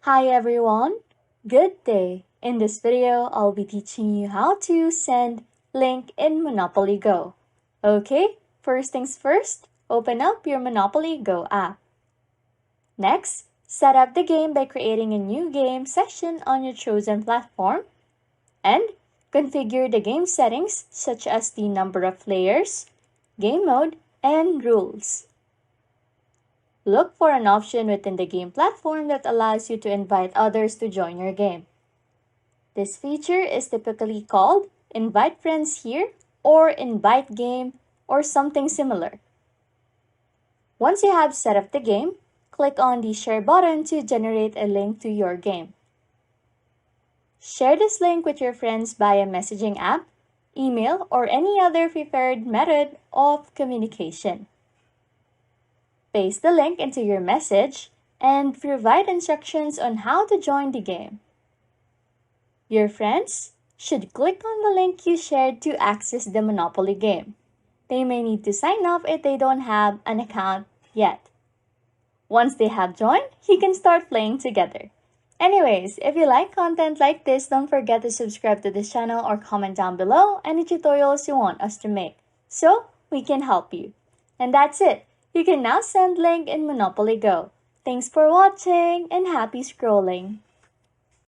Hi everyone, good day. In this video, I'll be teaching you how to send link in Monopoly Go. Okay, first things first, open up your Monopoly Go app. Next, set up the game by creating a new game session on your chosen platform and configure the game settings such as the number of players, game mode, and rules. Look for an option within the game platform that allows you to invite others to join your game. This feature is typically called Invite Friends Here or Invite Game or something similar. Once you have set up the game, click on the Share button to generate a link to your game. Share this link with your friends via messaging app, email, or any other preferred method of communication. Paste the link into your message and provide instructions on how to join the game. Your friends should click on the link you shared to access the Monopoly game. They may need to sign up if they don't have an account yet. Once they have joined, you can start playing together. Anyways, if you like content like this, don't forget to subscribe to this channel or comment down below any tutorials you want us to make so we can help you. And that's it. You can now send link in Monopoly Go. Thanks for watching and happy scrolling!